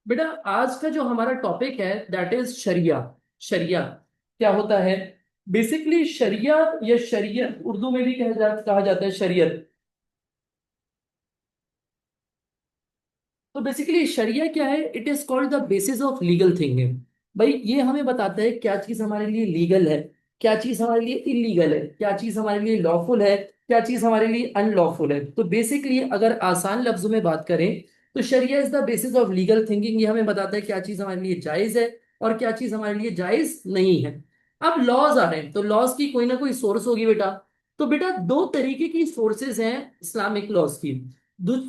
बेटा आज का जो हमारा टॉपिक है दैट इज शरिया। शरिया क्या होता है? बेसिकली शरिया या शरीयत उर्दू में भी कहा जाता है शरीयत। तो बेसिकली शरिया क्या है? It is called the basis of legal thinking. भाई ये हमें बताता है क्या चीज हमारे लिए लीगल है, क्या चीज हमारे लिए इलीगल है, क्या चीज हमारे लिए लॉफुल है, क्या चीज हमारे लिए अनलॉफुल है। तो बेसिकली अगर आसान लफ्जों में बात करें तो sharia is the basis of legal thinking. ये हमें बताता है क्या चीज हमारे लिए जायज है और क्या चीज हमारे लिए जायज नहीं है। अब लॉज आ रहे हैं तो लॉज की कोई ना कोई सोर्स होगी बेटा। तो बेटा दो तरीके की सोर्सेज हैं इस्लामिक लॉज की।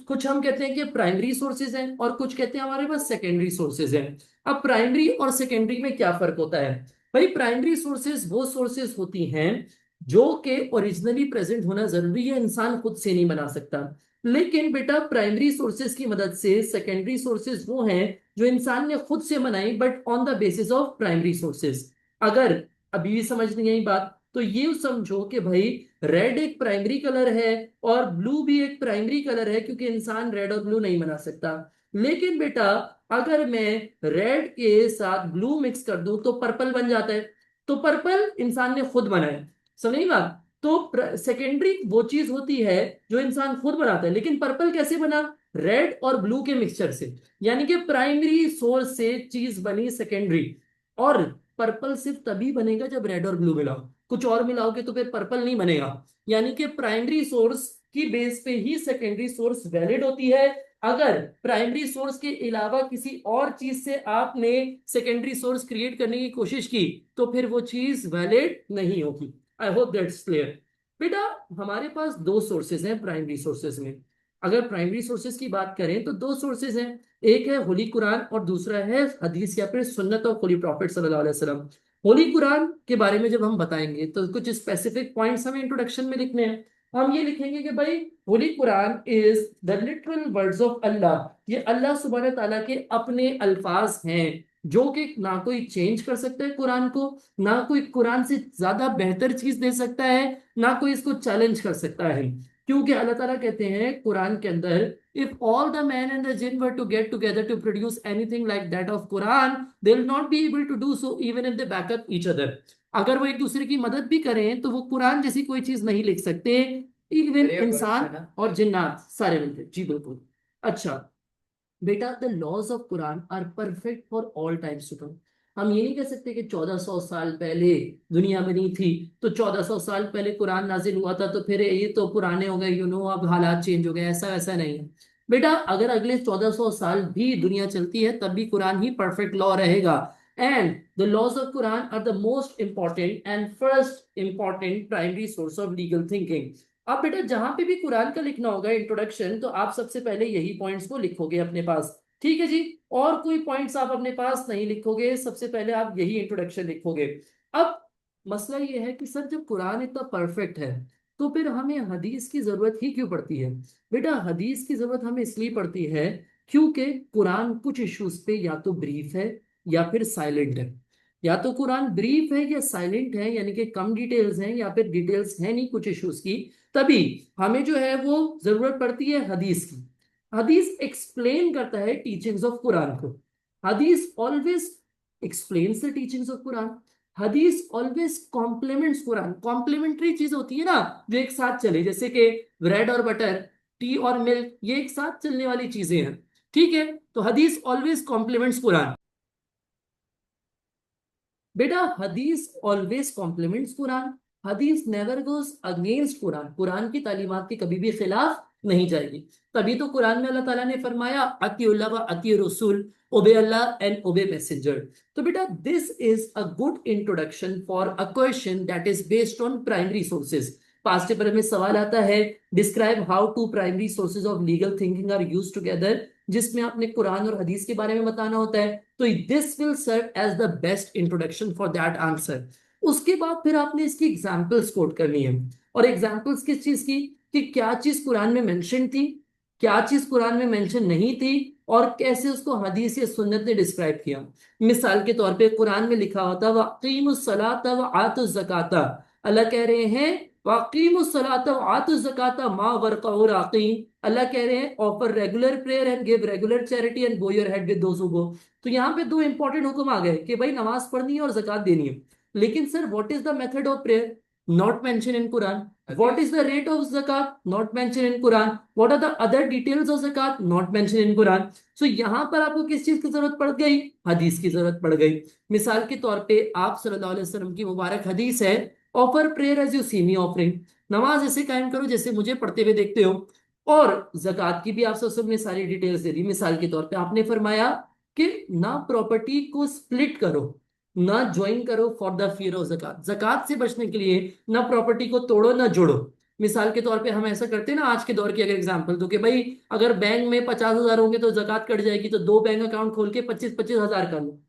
कुछ हम कहते हैं कि प्राइमरी सोर्सेज हैं और कुछ कहते हैं हमारे पास सेकेंडरी सोर्सेज हैं। अब प्राइमरी और सेकेंडरी में क्या फर्क होता है? भाई प्राइमरी सोर्सेज वो सोर्सेज होती हैं जो कि ओरिजिनली प्रेजेंट होना जरूरी है, इंसान खुद से नहीं बना सकता। लेकिन बेटा प्राइमरी सोर्सेज की मदद से सेकेंडरी सोर्सेज वो हैं जो इंसान ने खुद से बनाई but on the basis of primary sources. अगर अभी भी समझ नहीं आई बात तो ये समझो कि भाई रेड एक प्राइमरी कलर है और ब्लू भी एक प्राइमरी कलर है, क्योंकि इंसान रेड और ब्लू नहीं बना सकता। लेकिन बेटा अगर मैं रेड के साथ ब्लू मिक्स कर दूं तो पर्पल बन जाता है। तो पर्पल इंसान ने खुद बनाया। समझी बात? तो सेकेंडरी वो चीज होती है जो इंसान खुद बनाता है, लेकिन पर्पल कैसे बना? रेड और ब्लू के मिक्सचर से। यानी कि प्राइमरी सोर्स से चीज बनी सेकेंडरी। और पर्पल सिर्फ तभी बनेगा जब रेड और ब्लू मिलाओ, कुछ और मिलाओगे तो फिर पर्पल नहीं बनेगा। यानी कि प्राइमरी सोर्स की बेस पे ही सेकेंडरी सोर्स वैलिड होती है। अगर प्राइमरी सोर्स के अलावा किसी और चीज से आपने सेकेंडरी सोर्स क्रिएट करने की कोशिश की तो फिर वो चीज वैलिड नहीं होगी। I hope that's clear. बेटा हमारे पास दो सोर्सेज हैं प्राइमरी सोर्सेज में। अगर प्राइमरी सोर्सेज की बात करें तो दो सोर्सेज हैं। एक है होली कुरान और दूसरा है हदीस या फिर सुन्नत ऑफ होली प्रॉफिट सल्लल्लाहु अलैहि वसल्लम। होली कुरान के बारे में जब हम बताएंगे तो कुछ स्पेसिफिक पॉइंट्स हमें इंट्रोडक्शन में लिखने हैं। हम ये लिखेंगे कि भाई holy Quran is the literal words of Allah. ये अल्लाह सुब्हान ताला के अपने अल्फाज हैं जो कि ना कोई चेंज कर सकता है कुरान को, ना कोई कुरान से ज्यादा बेहतर चीज दे सकता है, ना कोई इसको चैलेंज कर सकता है। क्योंकि अल्लाह ताला कहते हैं कुरान के अंदर, if all the men and the jinn were to get together to produce anything like that of Quran, they will not be able to do so even if they back up each other। अगर वो एक दूसरे की मदद भी करें तो वो कुरान जैसी कोई चीज नहीं लिख सकते। इवन इंसान और जिन्नात सारे मिलकर। जी बिल्कुल। अच्छा बेटा the laws of Quran are perfect for all times to come. हम ये नहीं कह सकते कि 1400 साल पहले दुनिया बनी थी तो 1400 साल पहले कुरान नाजिल हुआ था तो फिर ये तो पुराने हो गए, अब हालात चेंज हो गए। ऐसा वैसा नहीं है बेटा। अगर अगले 1400 साल भी दुनिया चलती है तब भी कुरान ही परफेक्ट लॉ रहेगा। And the laws of Quran are the most important and first important primary source of legal thinking. अब बेटा जहां पे भी कुरान का लिखना होगा इंट्रोडक्शन तो आप सबसे पहले यही पॉइंट्स को लिखोगे अपने पास। ठीक है जी। और कोई पॉइंट्स आप अपने पास नहीं लिखोगे, सबसे पहले आप यही इंट्रोडक्शन लिखोगे। अब मसला ये है कि सर जब कुरान इतना परफेक्ट है तो फिर हमें हदीस की जरूरत ही क्यों पड़ती है? बेटा हदीस की जरूरत हमें इसलिए पड़ती है क्योंकि कुरान कुछ इश्यूज पे या तो ब्रीफ है या फिर साइलेंट है। या तो कुरान ब्रीफ है या साइलेंट है, यानी कि कम डिटेल्स हैं या फिर डिटेल्स है नहीं कुछ इश्यूज की। तभी हमें जो है वो जरूरत पड़ती है हदीस की। हदीस एक्सप्लेन करता है टीचिंग्स ऑफ कुरान को। हदीस always explains the teachings of Quran. हदीस ऑलवेज कॉम्प्लीमेंट्स कुरान। कॉम्प्लीमेंट्री चीज होती है ना जो एक साथ चले, जैसे कि ब्रेड और बटर, टी और मिल्क, ये एक साथ चलने वाली चीजें हैं। ठीक है। तो हदीस ऑलवेज कॉम्प्लीमेंट्स कुरान। बेटा हदीस always compliments Quran. Hadith never goes against Quran. Quran की तालीमात के कभी भी खिलाफ नहीं जाएगी। तभी तो कुरान में अल्लाह ताला ने फरमाया अतिउल्लाह व अति रसूल, obey Allah and obey messenger. तो बेटा this is a good introduction for a question that is based on primary sources. Past paper में सवाल आता है describe how two primary sources of legal thinking are use together, जिसमें आपने कुरान और हदीस के बारे में बताना होता है। तो this will serve as the best introduction for that answer. उसके बाद फिर आपने इसकी एग्जाम्पल्स कोट करनी है। और एग्जाम्पल्स किस चीज की? कि क्या चीज कुरान में मेंशन थी, क्या चीज कुरान में मेंशन नहीं थी, और कैसे उसको हदीस या सुन्नत ने डिस्क्राइब किया। मिसाल के तौर पे कुरान में लिखा होता वकीमुस सलाता व आतुज ज़काता। अल्लाह कह रहे हैं वाकीमुस्सलाता व आतुज़ ज़काता मा वरक़उ राक़ीन। अल्लाह कह रहे हैं offer regular prayer and give regular charity and bow your head with those who go. तो यहाँ पे दो इंपॉर्टेंट हुक्म आ गए कि भाई नमाज पढ़नी है और जक़ात देनी है। लेकिन sir what is the method of prayer? Not mention in Quran. What is the rate of zakat? Not mentioned in Quran. What are the other details of zakat? Not mentioned in Quran. So यहाँ पर आपको किस चीज की जरूरत पड़ गई? हदीस की जरूरत पड़ गई। मिसाल के तौर पे आप सल्लल्लाहु अलैहि वसल्लम की मुबारक हदीस है, offer prayer as you see me offering. नमाज ऐसे कायम करो जैसे मुझे पढ़ते हुए देखते हो। और जक़ात की भी आप सबने सारी डिटेल्स दे दी। मिसाल के तौर पे आपने फरमाया कि ना प्रॉपर्टी को स्प्लिट करो, ना ज्वाइन करो फॉर द फियर ऑफ जक़ात। जक़ात से बचने के लिए ना प्रॉपर्टी को तोड़ो ना जोड़ो। मिसाल के तौर पे हम ऐसा करते हैं ना, आज के दौर की अगर एग्जांपल दो कि भाई अगर बैंक में 50,000 होंगे तो जक़ात कट जाएगी, तो दो बैंक अकाउंट खोल के 25-25 हजार कर लो।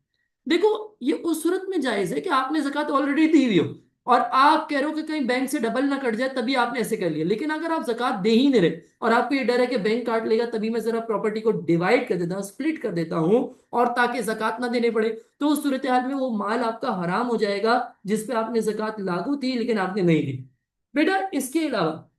देखो, ये उस सूरत में जायज है कि आपने ज़कात ऑलरेडी दी हुई हो और आप कह रहे हो कि कहीं बैंक से डबल ना कट जाए, तभी आपने ऐसे कर लिया। लेकिन अगर आप ज़कात दे ही नहीं रहे और आपको ये डर है कि बैंक काट लेगा, तभी मैं जरा प्रॉपर्टी को डिवाइड कर देता हूँ, स्प्लिट कर देता हूँ, और ताकि ज़कात ना देने पड़े, तो उस सूरत हाल में वो माल आपका हराम हो जाएगा जिसपे आपने ज़कात लागू थी लेकिन आपने नहीं दी। बेटा इसके अलावा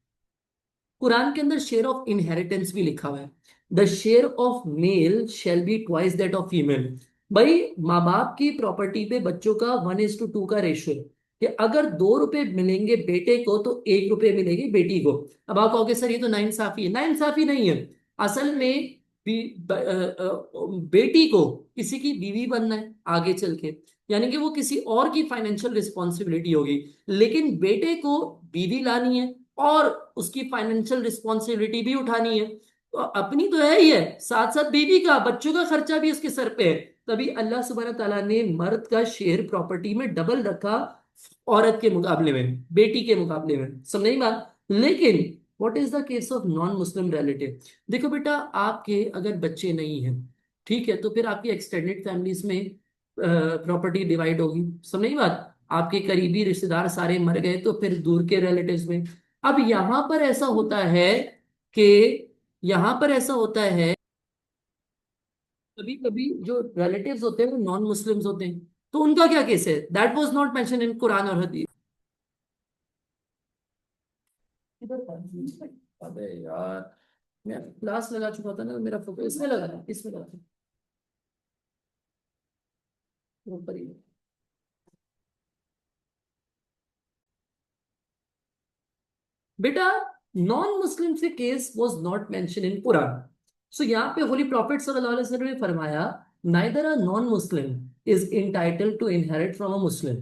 कुरान के अंदर शेयर ऑफ इनहेरिटेंस भी लिखा हुआ है। The share of male shall be twice that of female. भाई माँ बाप की प्रॉपर्टी पे बच्चों का 1:2 का रेशियो है कि अगर 2 रुपए मिलेंगे बेटे को तो 1 रुपए मिलेगी बेटी को। अब आप कहोगे सर ये तो नाइंसाफी है। नाइंसाफी नहीं है। असल में बेटी को किसी की बीवी बनना है आगे चल के, यानी कि वो किसी और की फाइनेंशियल रिस्पॉन्सिबिलिटी होगी। लेकिन बेटे को बीवी लानी है और उसकी फाइनेंशियल रिस्पॉन्सिबिलिटी भी उठानी है। तो अपनी तो है ही है, साथ साथ बीवी का, बच्चों का खर्चा भी उसके सर पे है। तभी अल्लाह सुब्हान तआला ने मर्द का शेयर प्रॉपर्टी में डबल रखा औरत के मुकाबले में, बेटी के मुकाबले में। समझ नहीं बात? लेकिन what is the case of non Muslim relative? देखो बेटा, आपके अगर बच्चे नहीं हैं, ठीक है, तो फिर आपकी एक्सटेंडेड फैमिलीज में प्रॉपर्टी डिवाइड होगी। समझ नहीं बात? आपके करीबी रिश्तेदार सारे मर गए तो फिर दूर के रिलेटिव्स में। अब यहां पर ऐसा होता है कि यहां पर ऐसा होता है कभी कभी जो रिलेटिव्स होते हैं वो नॉन मुस्लिम्स होते हैं, तो उनका क्या केस है? That was not mention in Quran और हदीस। इधर था। अबे यार, मैं क्लास लगा चुका था ना, मेरा फोकस इसमें लगा था, इसमें लगा था, ऊपर ही। बेटा, नॉन मुस्लिम से case was not mention in Quran. So यहाँ पे होली प्रॉफिट सल्लल्लाहु अलैहि वसल्लम ने फरमाया, neither a non Muslim is entitled to inherit from a Muslim,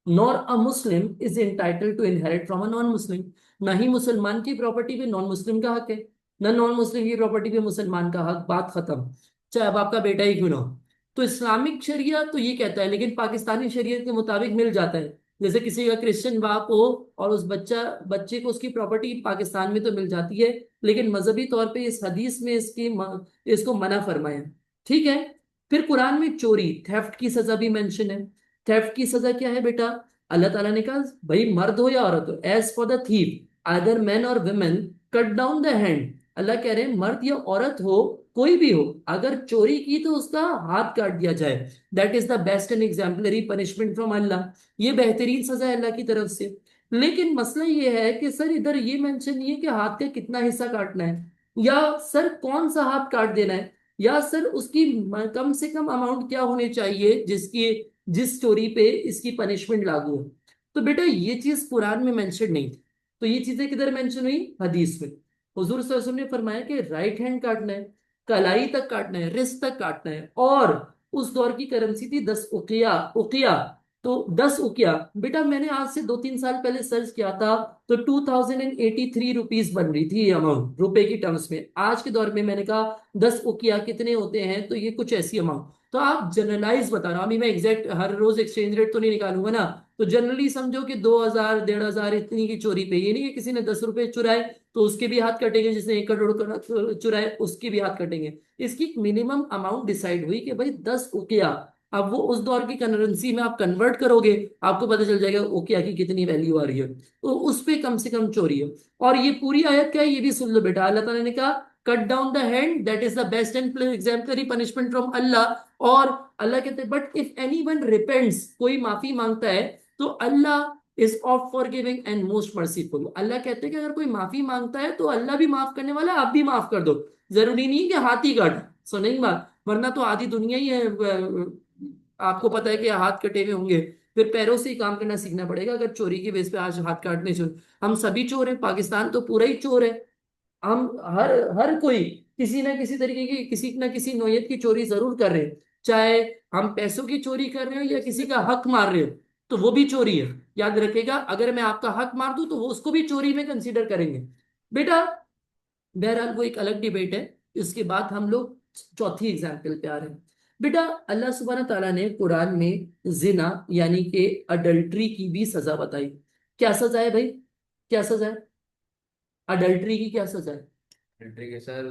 nor a Muslim is entitled to inherit from a non Muslim. ना ही मुसलमान की प्रॉपर्टी पे नॉन मुस्लिम का हक है, ना नॉन मुस्लिम की प्रॉपर्टी पे मुसलमान का हक। बात खत्म, चाहे अब आपका बेटा ही क्यों ना हो। तो इस्लामिक शरिया तो ये कहता है, लेकिन पाकिस्तानी शरीयत के मुताबिक मिल जाता है। जैसे किसी का क्रिश्चियन बाप हो और उस बच्चे को उसकी प्रॉपर्टी पाकिस्तान में तो मिल जाती है, लेकिन मजहबी तौर पे इस हदीस में इसको मना फरमाया। ठीक है। फिर कुरान में चोरी, थेफ्ट की सजा भी मेंशन है। थेफ्ट की सजा क्या है बेटा? अल्लाह ताला ने कहा भाई मर्द हो या औरत हो, as for the thief either man और woman cut down the hand. Allah कह रहे हैं मर्द या औरत हो, कोई भी हो, अगर चोरी की तो उसका हाथ काट दिया जाए। That is the best and exemplary punishment from Allah. ये बेहतरीन सजा है अल्लाह की तरफ से। लेकिन मसला ये है कि सर इधर ये मेंशन नहीं है कि हाथ का कितना हिस्सा काटना है, या सर कौन सा हाथ काट देना है, या सर उसकी कम से कम अमाउंट क्या होनी चाहिए जिसकी जिस चोरी पे इसकी पनिशमेंट लागू हो। तो बेटा ये चीज कुरान में मेंशन नहीं थी। तो ये चीजें किधर मेंशन हुई? हदीस में। हुजूर सल्लल्लाहु अलैहि वसल्लम ने फरमाया कि राइट हैंड काटना है, कलाई तक काटना है, रिस्ट तक काटना है। और उस दौर की करेंसी थी 10 उकिया। उकिया, तो 10 उकिया, बेटा मैंने आज से 2-3 साल पहले सर्च किया था, तो 2083 रुपीज बन रही थी ये अमाउंट रुपए की टर्म्स में। आज के दौर में मैंने कहा 10 उकिया कितने होते हैं, तो ये कुछ ऐसी अमाउंट। तो आप जनरलाइज बता रहा हूं, अभी मैं एग्जैक्ट हर रोज एक्सचेंज रेट तो नहीं निकालूंगा ना। तो जनरली समझो कि 2,000 1,500 इतनी की चोरी पे, ये नहीं कि किसी ने 10 रुपए चुराए तो उसके भी हाथ कटेंगे, जिसने 1 करोड़ चुराए उसके भी हाथ कटेंगे। इसकी मिनिमम अमाउंट डिसाइड हुई कि भाई 10 उकिया। अब वो उस दौर की करेंसी में आप कन्वर्ट करोगे, आपको पता चल जाएगा उकिया की कितनी वैल्यू आ रही है। तो उस पे कम से कम चोरी है। और ये पूरी आयत क्या है ये भी सुन लो बेटा। अल्लाह ताला ने कहा cut down the hand, that is the best and exemplary punishment from Allah. और अल्लाह कहते हैं but if anyone repents, कोई माफी मांगता है तो Allah is oft forgiving and most merciful. Allah कहते हैं कि अगर कोई माफी मांगता है तो अल्लाह भी माफ करने वाला है, आप भी माफ कर दो। जरूरी नहीं कि हाथ ही काट, सुनेंगे बात, वरना तो आधी दुनिया ही है आपको पता है कि हाथ कटे हुए होंगे, फिर पैरों से ही काम करना सीखना पड़ेगा अगर चोरी की बेस पे आज हाथ काटने से। हम सभी चोर हैं, पाकिस्तान तो पूरा ही चोर है। हम हर हर कोई किसी ना किसी तरीके की किसी ना किसी नौयत की चोरी जरूर कर रहे हैं, चाहे हम पैसों की चोरी कर रहे हो या किसी का हक मार रहे हो, तो वो भी चोरी है। याद रखिएगा, अगर मैं आपका हक मार दूं तो वो उसको भी चोरी में कंसीडर करेंगे बेटा। बहरहाल वो एक अलग डिबेट है। इसके बाद हम लोग चौथी एग्जाम्पल पे आ रहे हैं। बेटा अल्लाह सुब्हान ताला ने कुरान में जिना यानी कि अडल्ट्री की भी सजा बताई। क्या सजा है भाई, क्या सजा है, अडल्ट्री की क्या सजा है? एंट्री के सर,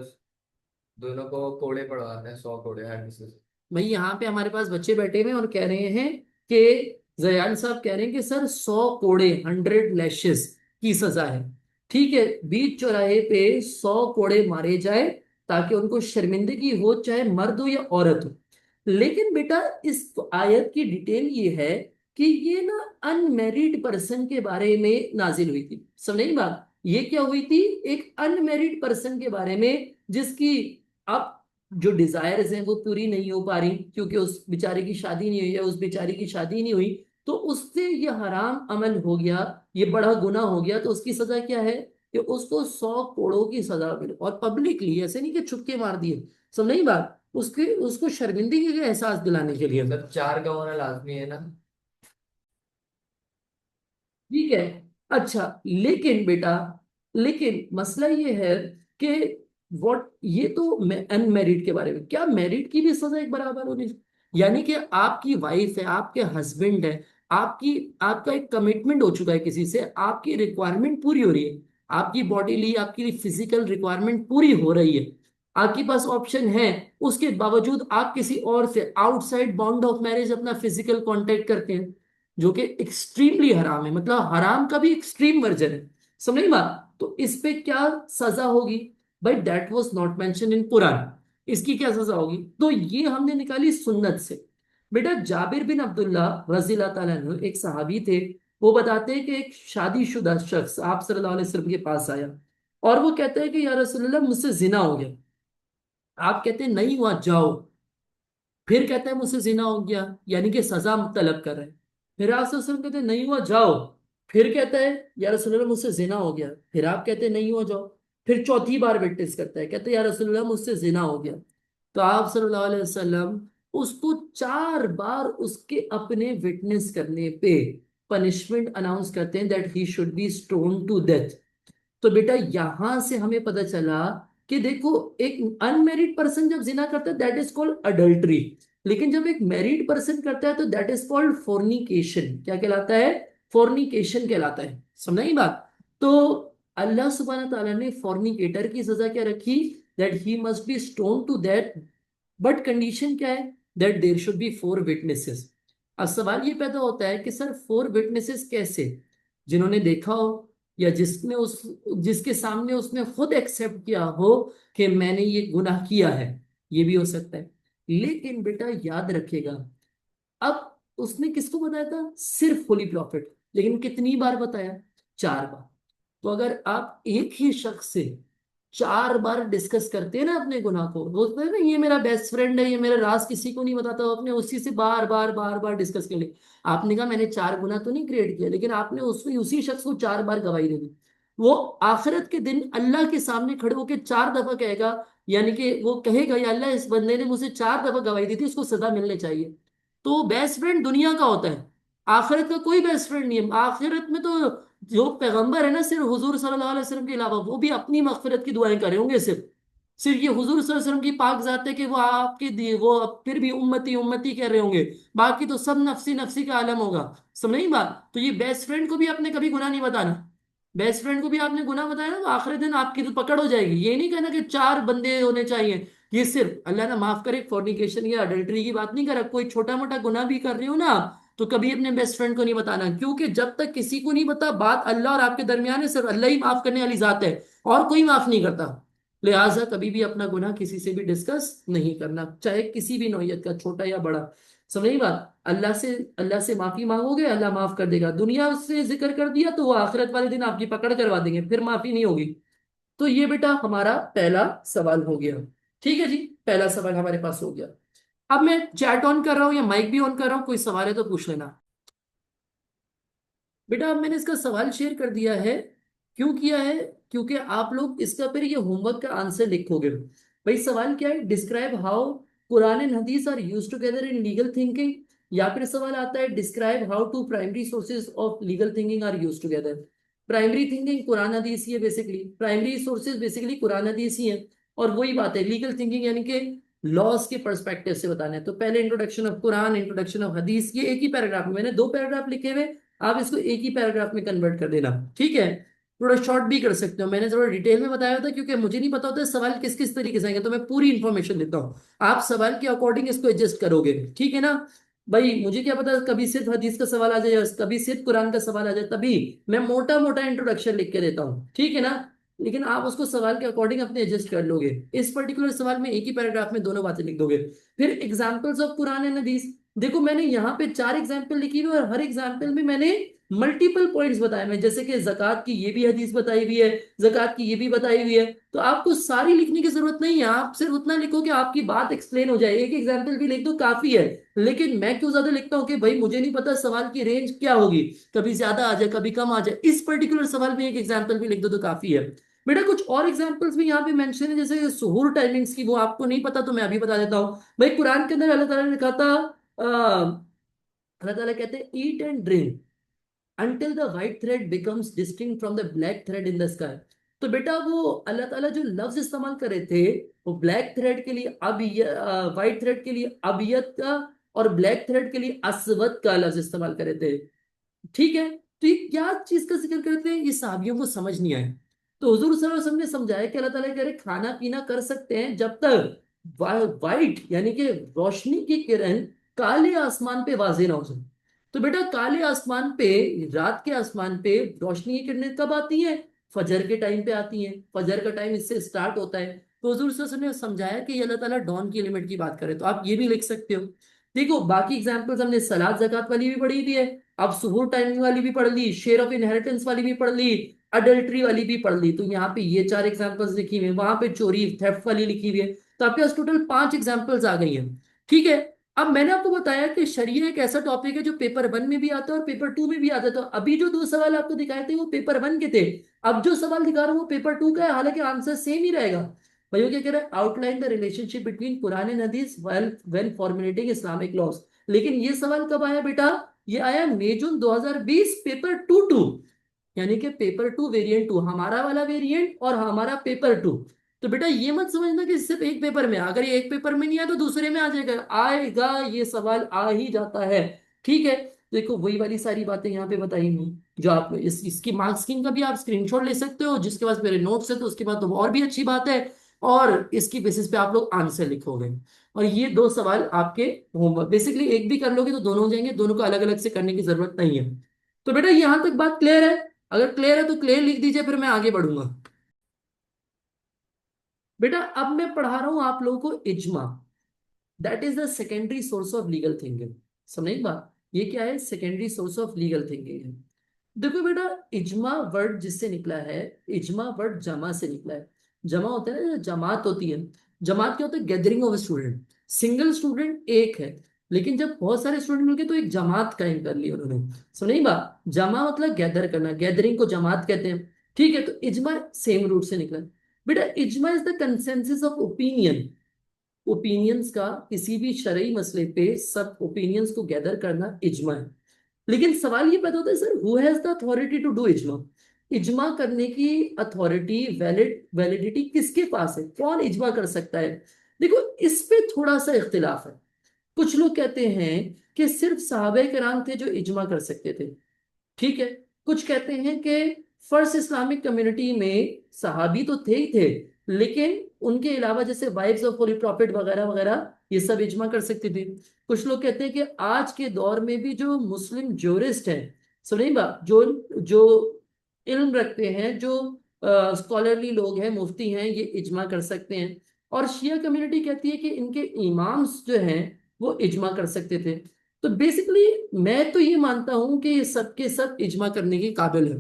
दोनों को कोड़े पड़वाते हैं, 100 कोड़े हर किसी से। भाई यहाँ पे हमारे पास बच्चे बैठे हुए हैं और कह रहे हैं कि जयान साहब कह रहे हैं कि सर 100 कोड़े, 100 लैशेस की सजा है। ठीक है, बीच चौराहे पे 100 कोड़े मारे जाए ताकि उनको शर्मिंदगी हो, चाहे मर्द हो या औरत हो। लेकिन बेटा इस आयत की डिटेल ये है कि ये ना अनमेरिड पर्सन के बारे में नाजिल हुई थी। समझ बात, ये क्या हुई थी, एक अनमेरिड पर्सन के बारे में जिसकी अब जो डिजायर्स हैं वो पूरी नहीं हो पा रही क्योंकि उस बेचारे की शादी नहीं हुई है, उस बेचारी की शादी नहीं हुई, तो उससे ये हराम अमल हो गया, ये बड़ा गुनाह हो गया। तो उसकी सजा क्या है कि उसको 100 कोड़ों की सजा मिले, और पब्लिकली, ऐसे नहीं कि छुप के मार दिए। समझ नहीं बात, उसके उसको शर्मिंदगी का एहसास दिलाने के लिए। सर 4 का होना लाजमी है ना? ठीक है, अच्छा लेकिन बेटा, लेकिन मसला ये है कि व्हाट, ये तो अनमेरिड के बारे में, क्या मैरिड की भी सजा एक बराबर होनी चाहिए? यानी कि आपकी वाइफ है, आपके हस्बैंड है, आपकी आपका एक कमिटमेंट हो चुका है किसी से, आपकी रिक्वायरमेंट पूरी हो रही है, आपकी बॉडी ली आपकी फिजिकल रिक्वायरमेंट पूरी हो रही है, आपके पास ऑप्शन है, उसके बावजूद आप किसी और से आउटसाइड बॉन्ड ऑफ मैरिज अपना फिजिकल कांटेक्ट करते हैं, जो कि एक्सट्रीमली हराम है, मतलब हराम का भी एक्सट्रीम वर्जन है। समझ नहीं बात, तो इस पे क्या सजा होगी? भाई that was not mention in Quran, इसकी क्या सजा होगी? तो ये हमने निकाली सुन्नत से। बेटा जाबिर बिन अब्दुल्ला रजी अल्लाह ताला अन्हु एक सहाबी थे। वो बताते हैं कि एक शादीशुदा शख्स आप सल्लल्लाहु अलैहि वसल्लम के पास आया और वो कहता है कि या रसूलल्लाह मुझसे जिना हो गया। आप कहते हैं नहीं हुआ, जाओ। फिर कहता है मुझसे जिना हो गया, यानी कि सजा तलब कर रहे हैं। फिर आप वसल्लम कहते हैं नहीं हुआ, जाओ। फिर कहता है या रसूलल्लाह मुझसे जिना हो गया। फिर आप कहते हैं नहीं हुआ, जाओ। फिर चौथी बार विटनेस करता है, कहते हैं या रसूलल्लाह मुझसे जिना हो गया। तो आप सल्लल्लाहु अलैहि वसल्लम उसको 4 बार उसके अपने विटनेस करने पे पनिशमेंट अनाउंस करते हैं, that he should be stone to death. तो बेटा यहां से हमें पता चला कि देखो, एक अनमेरिड पर्सन जब जिना करता है दैट इज कॉल्ड अडल्ट्री, लेकिन जब एक मैरिड पर्सन करता है तो दैट इज कॉल्ड फोर्निकेशन। क्या कहलाता है? फोर्निकेशन कहलाता है। समझ नहीं बात? तो अल्लाह सुब्हानहू तआला ने फोर्निकेटर की सजा क्या रखी, that he must be stone to that, but condition क्या है, that there should be 4 witnesses. अब सवाल ये पैदा होता है कि सर 4 विटनेसेस कैसे? जिन्होंने देखा हो, या जिसने उस जिसके सामने उसने खुद एक्सेप्ट किया हो कि मैंने ये गुनाह किया है, ये भी हो सकता है। लेकिन बेटा याद रखिएगा, अब उसने किसको बताया था? सिर्फ होली प्रॉफिट। लेकिन कितनी बार बताया? 4 बार। तो अगर आप एक ही शख्स से 4 बार डिस्कस करते हैं ना अपने गुनाह को, बोलते हैं ना ये मेरा बेस्ट फ्रेंड है, ये मेरा राज किसी को नहीं बताता, वो अपने उसी से बार बार बार बार डिस्कस कर ले। आपने कहा मैंने 4 गुना तो नहीं क्रिएट किया, लेकिन आपने उसमें उसी शख्स को 4 बार गवाही दे दी। वो आखिरत के दिन अल्लाह के सामने खड़े होकर 4 दफा कहेगा, यानी कि वो कहेगा या अल्लाह इस बंदे ने मुझे 4 दफा गवाही दी थी, इसको सजा मिलनी चाहिए। तो बेस्ट फ्रेंड दुनिया का होता है, आखिरत का कोई बेस्ट फ्रेंड नहीं है। आखिरत में तो जो पैगंबर है ना, सिर्फ हुजूर सल्लल्लाहु अलैहि वसल्लम के अलावा, वो भी अपनी मगफिरत की दुआएं करे होंगे। सिर्फ सिर्फ ये हुजूर सल्लल्लाहु अलैहि वसल्लम की पाक जात है कि वो आपके दिए वो फिर भी उम्मती उम्मती कह रहे होंगे, बाकी तो सब नफसी नफसी का आलम होगा। समझ नहीं बात? तो ये बेस्ट फ्रेंड को भी आपने कभी गुनाह नहीं बताना। बेस्ट फ्रेंड को भी आपने गुनाह बताया ना, तो आखिरी दिन आपकी तो पकड़ हो जाएगी। ये नहीं कहना कि 4 बंदे होने चाहिए, ये सिर्फ अल्लाह ना माफ करे फॉर्निकेशन या अडल्ट्री की बात नहीं कर रहा, कोई छोटा मोटा गुनाह भी कर रही हो ना, तो कभी अपने बेस्ट फ्रेंड को नहीं बताना, क्योंकि जब तक किसी को नहीं बता, बात अल्लाह और आपके दरमियान है, सिर्फ अल्लाह ही माफ करने वाली जात है, और कोई माफ नहीं करता। लिहाजा कभी भी अपना गुनाह किसी से भी डिस्कस नहीं करना, चाहे किसी भी नौयत का, छोटा या बड़ा। समझ नहीं बात? अल्लाह से माफी मांगोगे, अल्लाह माफ कर देगा। दुनिया से जिक्र कर दिया तो वो आखिरत वाले दिन आपकी पकड़ करवा देंगे, फिर माफी नहीं होगी। तो ये बेटा हमारा पहला सवाल हो गया। ठीक है जी, पहला सवाल हमारे पास हो गया। अब मैं चैट ऑन कर रहा हूँ या माइक भी ऑन कर रहा हूँ, कोई सवाल है तो पूछ लेना। बेटा अब मैंने इसका सवाल शेयर कर दिया है। क्यों किया है? क्योंकि आप लोग इसका फिर ये होमवर्क का आंसर लिखोगे। भाई सवाल क्या है? Describe how Quran and hadith are used together in legal thinking. या फिर सवाल आता है describe how two primary sources of legal thinking are used together. Primary thinking Quran हदीस ही है basically, primary sources basically Quran हदीस ही है। और वही बात है लीगल थिंकिंग यानी कि लॉज के पर्सपेक्टिव से बताना है। तो पहले introduction of Quran, introduction of हदीस, ये एक ही पैराग्राफ में, मैंने दो पैराग्राफ लिखे हुए, आप इसको एक ही पैराग्राफ में कन्वर्ट कर देना। ठीक है, थोड़ा शॉर्ट भी कर सकते हो, मैंने थोड़ा डिटेल में बताया होता क्योंकि मुझे नहीं पता होता सवाल किस किस तरीके से आएंगे, तो मैं पूरी इंफॉर्मेशन देता हूँ। आप सवाल के अकॉर्डिंग इसको एडजस्ट करोगे, ठीक है ना? भाई मुझे क्या पता कभी सिर्फ हदीस का सवाल आ जाए, कभी सिर्फ कुरान का सवाल आ जाए, तभी मैं मोटा मोटा इंट्रोडक्शन लिख के देता हूँ, ठीक है ना? लेकिन आप उसको सवाल के अकॉर्डिंग अपने एडजस्ट कर लोगे। इस पर्टिकुलर सवाल में एक ही पैराग्राफ में दोनों बातें लिख दोगे। फिर एग्जाम्पल्स ऑफ कुरान एंड हदीस। देखो मैंने यहाँ पे चार एग्जाम्पल लिखी हुई है और हर एग्जाम्पल में मैंने मल्टीपल पॉइंट्स बताए मैं, जैसे कि जक़ात की ये भी हदीस बताई हुई है, जक़ात की ये भी बताई हुई है। तो आपको सारी लिखने की जरूरत नहीं है, आप सिर्फ उतना लिखो कि आपकी बात एक्सप्लेन हो जाए। एक एग्जाम्पल भी लिख दो काफी है। लेकिन मैं क्यों ज्यादा लिखता हूँ कि भाई मुझे नहीं पता सवाल की रेंज क्या होगी, कभी ज्यादा आ जाए कभी कम आ जाए। इस पर्टिकुलर सवाल में एक एग्जाम्पल भी लिख दो तो काफी है। बेटा कुछ और एग्जांपल्स भी यहाँ पे मेंशन है, जैसे सुहूर टाइमिंग्स की, वो आपको नहीं पता तो मैं अभी बता देता हूँ। भाई कुरान के अंदर अल्लाह ताला ने लिखा था, अल्लाह ताला कहते हैं eat and drink until the white thread becomes distinct from the black thread in the sky। तो बेटा वो अल्लाह ताला जो लफ्ज इस्तेमाल करे थे, वो ब्लैक थ्रेड के लिए व्हाइट थ्रेड के लिए अबियत का, और ब्लैक थ्रेड के लिए असवद का लफ्ज इस्तेमाल करे थे। ठीक है, तो ये क्या चीज का जिक्र करते हैं, ये साहबियों को समझ नहीं आया। तो हुजूर सल्लल्लाहु अलैहि वसल्लम ने समझाया कि अल्लाह ताला कह रहे खाना पीना कर सकते हैं जब तक वाइट यानी कि रोशनी की किरण काले आसमान पे वाजे ना हो जाए। तो बेटा काले आसमान पे, रात के आसमान पे रोशनी की किरणें कब आती हैं? फजर के टाइम पे आती हैं, फजर का टाइम इससे स्टार्ट होता है। तो हुजूर सल्लल्लाहु अलैहि वसल्लम ने समझाया कि ये अल्लाह ताला डॉन की लिमिट की बात करे, तो आप ये भी लिख सकते हो। देखो बाकी एग्जांपल्स हमने सलात जक़ात वाली भी पढ़ी हुई है, अब सुहूर टाइमिंग वाली भी पढ़ ली, शेयर ऑफ इनहेरिटेंस वाली भी पढ़ ली, अडल्ट्री वाली भी पढ़ ली। तो यहाँ पे ये चार एग्जांपल्स लिखी हुई है, वहां पे चोरी थेफ्ट वाली लिखी हुई है। तो आपके पास टोटल पांच एग्जांपल्स आ गई हैं। ठीक है, अब मैंने आपको बताया कि शरिया एक ऐसा टॉपिक है जो पेपर वन में भी आता है और पेपर टू में भी आता है। तो अभी जो दो सवाल आपको दिखाए थे वो पेपर वन के थे, अब जो सवाल दिखा रहा हूँ वो पेपर टू का है, हालांकि आंसर सेम ही रहेगा। भाइयों क्या कह रहा है? Outline the relationship between Quran and हदीस व्हेन फॉर्मुलेटिंग इस्लामिक लॉज। लेकिन ये सवाल कब आया बेटा? ये आया मई जून 2020, पेपर टू टू, यानी कि पेपर टू वेरिएंट टू, हमारा वाला वेरिएंट और हमारा पेपर टू। तो बेटा ये मत समझना कि सिर्फ एक पेपर में, अगर ये एक पेपर में नहीं आया तो दूसरे में आ जाएगा, आएगा, ये सवाल आ ही जाता है। ठीक है, देखो वही वाली सारी बातें यहाँ पे बताई हुई जो आप इसकी मार्क्स स्कीम का भी आप स्क्रीनशॉट ले सकते हो, जिसके पास मेरे नोट्स है तो उसके बाद तो और भी अच्छी बात है। और इसकी बेसिस पे आप लोग आंसर लिखोगे। और ये दो सवाल आपके होमवर्क, बेसिकली एक भी कर लोगे तो दोनों हो जाएंगे, दोनों को अलग अलग से करने की जरूरत नहीं है। तो बेटा यहां तक बात क्लियर है? अगर क्लियर है तो क्लियर लिख दीजिए, फिर मैं आगे बढ़ूंगा। बेटा अब मैं पढ़ा रहा हूं आप लोगों को इज्मा, that is the secondary source of legal thinking. समझे एक बात, ये क्या है? Secondary source of legal thinking है। देखो बेटा इज्मा वर्ड जिससे निकला है, इज्मा वर्ड जमा से निकला है। जमा होता है ना, जमात होती है। जमात क्या होता है? Gathering of student. Single student एक है, लेकिन जब बहुत सारे स्टूडेंट मिलके तो एक जमात कायम कर ली उन्होंने। समझ नहीं बात? जमा मतलब गैदर करना, गैदरिंग को जमात कहते हैं। ठीक है, तो इज्मा सेम रूट से निकला है। बेटा इज्मा is the consensus of opinion. Opinions का किसी भी शरई मसले पे सब ओपिनियंस को गैदर करना इज्मा है। लेकिन सवाल ये पैदा होता है sir, who has the authority to do इज्मा? इज्मा करने की अथॉरिटी, वैलिडिटी किसके पास है? कौन इज्मा कर सकता है? देखो इस पे थोड़ा सा इख्तिलाफ है। कुछ लोग कहते हैं कि सिर्फ सहाबा किराम थे जो इज्मा कर सकते थे। ठीक है, कुछ कहते हैं कि फर्स्ट इस्लामिक कम्युनिटी में सहाबी तो थे ही थे, लेकिन उनके अलावा जैसे वाइफ्स ऑफ होली प्रॉफिट वगैरह वगैरह ये सब इज्मा कर सकती थी। कुछ लोग कहते हैं कि आज के दौर में भी जो मुस्लिम ज्यूरिस्ट हैं, सुनिए बात, जो जो इल्म रखते हैं, जो स्कॉलरली लोग हैं, मुफ्ती हैं, ये इज्मा कर सकते हैं। और शिया कम्युनिटी कहती है कि इनके इमाम्स जो हैं वो इजमा कर सकते थे। तो बेसिकली मैं तो ये मानता हूं कि ये सब के सब इजमा करने के काबिल है।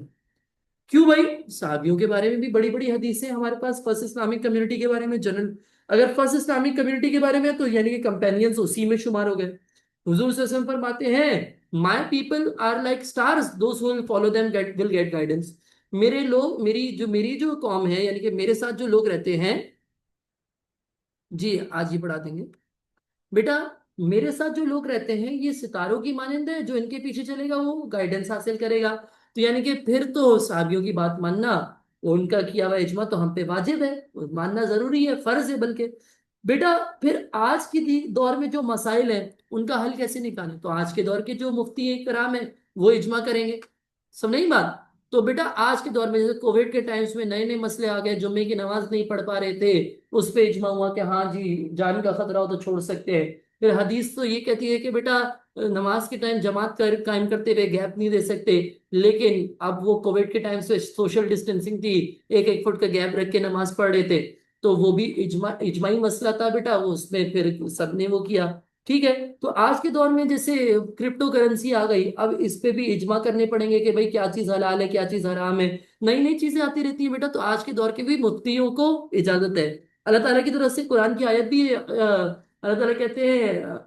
क्यों भाई? साहबियों के बारे में भी बड़ी बड़ी हदीसें हमारे पास, फर्स्ट इस्लामिक कम्युनिटी के बारे में जनरल। अगर फर्स्ट इस्लामिक कम्युनिटी के बारे में है, तो यानी कि कंपेनियंस उसी में शुमार हो गए। हुजूर सल्लल्लाहु अलैहि वसल्लम फरमाते हैं, my people are like stars, those who will follow them get will get guidance. मेरे लोग, मेरी जो कौम है, यानी कि मेरे साथ जो लोग रहते हैं, जी आज ही पढ़ा देंगे बेटा। मेरे साथ जो लोग रहते हैं ये सितारों की मानंद है, जो इनके पीछे चलेगा वो गाइडेंस हासिल करेगा। तो यानी कि फिर तो साहबियों की बात मानना, उनका किया हुआ इजमा तो हम पे वाजिब है, वो मानना जरूरी है, फर्ज है बल्कि। बेटा फिर आज की दौर में जो मसाइल हैं उनका हल कैसे निकालें? तो आज के दौर के जो मुफ्ती कराम है वो इजमा करेंगे। समझ नहीं बात? तो बेटा आज के दौर में जैसे कोविड के टाइम्स में नए नए मसले आ गए, जुम्मे की नमाज नहीं पढ़ पा रहे थे, उस पे इजमा हुआ कि हाँ जी जान का खतरा हो तो छोड़ सकते हैं। फिर हदीस तो ये कहती है कि बेटा नमाज के टाइम जमात कर कायम करते हुए गैप नहीं दे सकते। लेकिन अब वो कोविड के टाइम से सोशल डिस्टेंसिंग थी, एक एक फुट का गैप रख के नमाज पढ़ रहे थे, तो वो भी इजमाई मसला था बेटा, वो उसमें फिर सबने वो किया। ठीक है। तो आज के दौर में जैसे क्रिप्टो करेंसी आ गई, अब इस पे भी इजमा करने पड़ेंगे कि भाई क्या चीज हलाल है क्या चीज हराम है। नई नई चीजें आती रहती है बेटा, तो आज के दौर के भी मुफ्तियों को इजाजत है। अल्लाह ताला की तरफ से कुरान की आयत भी अल्लाह ताला कहते हैं,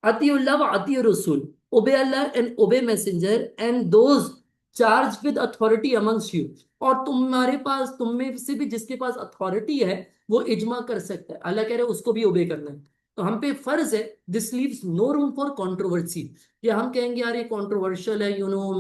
अतीउल्लाह व अतीउर रसूल, obey Allah and obey messenger and those charged with authority amongst you. और तुम्हारे पास, तुम में से भी जिसके पास अथॉरिटी है वो इजमा कर सकता है, अल्लाह कह रहे हैं उसको भी ओबे करना है। तो हम पे फर्ज है, this leaves no room for controversy. या हम कहेंगे यार ये कंट्रोवर्शियल है,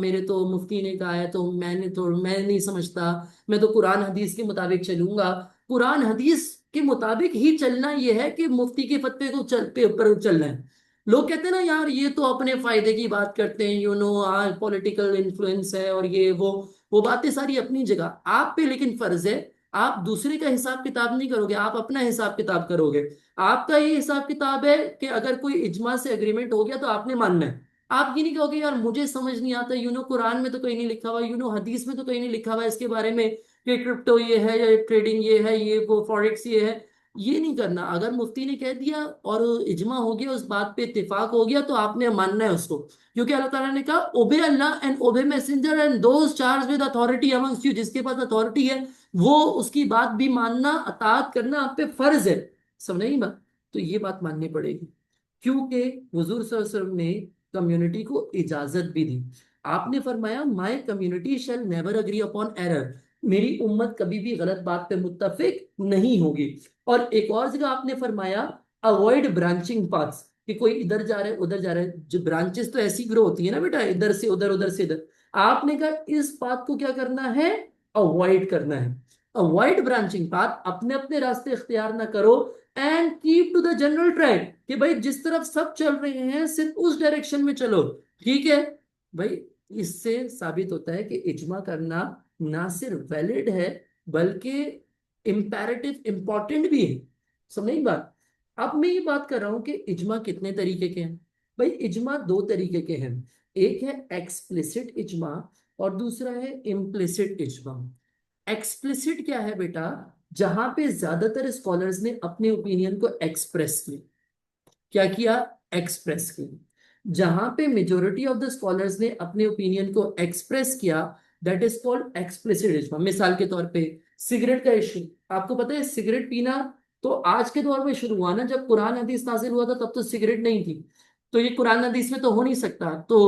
मेरे तो मुफ्ती ने कहा है तो मैं नहीं समझता, मैं तो कुरान हदीस के मुताबिक चलूंगा। कुरान हदीस के मुताबिक ही चलना ये है कि मुफ्ती के फतवे को चल पे ऊपर चलना है। लोग कहते हैं ना यार ये तो अपने फायदे की बात करते हैं, आज पॉलिटिकल इन्फ्लुएंस है और ये वो बातें सारी अपनी जगह, आप पे लेकिन फर्ज है, आप दूसरे का हिसाब किताब नहीं करोगे, आप अपना हिसाब किताब करोगे। आपका ये हिसाब किताब है कि अगर कोई इजमा से एग्रीमेंट हो गया तो आपने मानना है। आप ये नहीं कहोगे यार मुझे समझ नहीं आता, कुरान में तो कहीं नहीं लिखा हुआ, हदीस में तो कहीं नहीं लिखा हुआ इसके बारे में कि क्रिप्टो ये है या ट्रेडिंग ये है, ये वो फॉरेक्स ये है। ये नहीं करना। अगर मुफ्ती ने कह दिया और इजमा हो गया, उस बात पे इत्तेफाक हो गया, तो आपने मानना है उसको। क्योंकि अल्लाह ताला ने कहा obey Allah and obey messenger and those charged with authority amongst you, जिसके पास अथॉरिटी है वो उसकी बात भी मानना, अतात करना आप पे फर्ज है। समझ नहीं बात? तो ये बात माननी पड़ेगी, क्योंकि हुजूर सल्लल्लाहु अलैहि वसल्लम ने कम्युनिटी को इजाजत भी दी। आपने फरमाया my community shell never agree upon error, मेरी उम्मत कभी भी गलत बात पे मुत्तफिक नहीं होगी। और एक और जगह आपने फरमाया अवॉइड ब्रांचिंग पाथ्स, कि कोई इधर जा रहा है उधर जा रहा है, जो ब्रांचेस तो ऐसी ग्रो होती है ना बेटा, इधर से उधर उधर से इधर। आपने कहा इस बात को क्या करना है? अवॉइड करना है। अवॉइड ब्रांचिंग पाथ, अपने अपने रास्ते इख्तियार ना करो, and keep to the general track, कि भाई जिस तरफ सब चल रहे हैं सिर्फ उस डायरेक्शन में चलो। ठीक है भाई। इससे साबित होता है कि इज्मा करना ना सिर्फ वैलिड है बल्कि इंपैरेटिव इंपॉर्टेंट भी है। समझ नहीं बात? अब मैं ये बात कर रहा हूं कि इज्मा कितने तरीके के हैं। भाई इज्मा दो तरीके के हैं, एक है एक्सप्लिसिट इज्मा और दूसरा है इम्प्लिसिट इज्मा। एक्सप्लिसिट क्या है बेटा? जहां पे ज्यादातर स्कॉलर्स ने अपने ओपिनियन को एक्सप्रेस किया। क्या किया? एक्सप्रेस किया। जहां पे मेजोरिटी ऑफ द स्कॉलर्स ने अपने ओपिनियन को एक्सप्रेस किया, दैट इज कॉल्ड एक्सप्लिसिट इज्मा। मिसाल के तौर पे सिगरेट का इशू, आपको पता है सिगरेट पीना तो आज के दौर में शुरू हुआ ना, जब कुरान हदीस नाजिल हुआ था तब तो सिगरेट नहीं थी, तो ये कुरान हदीस में तो हो नहीं सकता। तो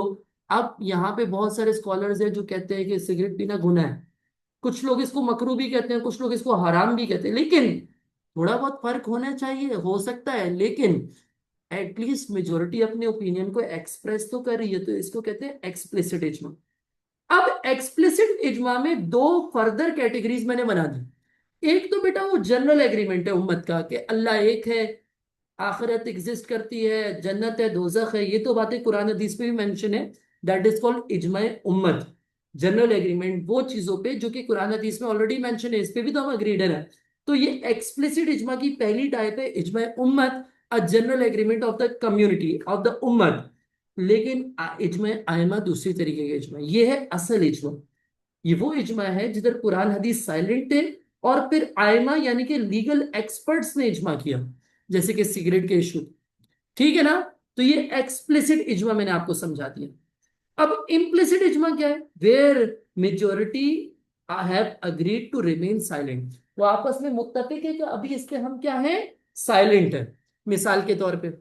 अब यहाँ पे बहुत सारे स्कॉलर्स हैं जो कहते हैं कि सिगरेट पीना गुनाह है। कुछ लोग इसको मकरू भी कहते हैं, कुछ लोग इसको हराम भी कहते हैं, लेकिन थोड़ा बहुत फर्क होना चाहिए, हो सकता है, लेकिन एटलीस्ट मेजोरिटी अपने ओपिनियन को एक्सप्रेस तो कर रही है, तो इसको कहते हैं एक्सप्लिसिट इजमा। अब एक्सप्लिसिट इजमा में दो फर्दर कैटेगरीज मैंने बना दी। एक तो बेटा वो जनरल एग्रीमेंट है उम्मत का कि अल्लाह एक है, आखिरत एग्जिस्ट करती है, जन्नत है दोजख है, ये तो बातें कुरान हदीस में भी मेंशन है। दैट इज कॉल्ड इजमा उम्मत। जनरल एग्रीमेंट वो चीजों पे जो कि कुरान हदीस में ऑलरेडी मेंशन है, इस पे भी तो हम अग्रीड है। तो ये एक्सप्लिसिट इजमा की पहली टाइप है, इजमा उम्मत, a general agreement of the community of the उम्मत। लेकिन इजमा आयमा दूसरी तरीके का इजमा, ये है असल इजमा। ये वो इजमा है जिधर कुरान हदीस साइलेंट थे और फिर आयमा यानी कि लीगल एक्सपर्ट्स ने इजमा किया। जैसे कि सिगरेट के इशू। ठीक है ना? तो ये एक्सप्लिसिट इजमा मैंने आपको समझा दिया। अब इम्प्लिसिट इजमा क्या है? Where majority have agreed to remain silent. वो आपस में मुत्तफिक है कि अभी इस पे हम क्या है, साइलेंट है। मिसाल के तौर पे,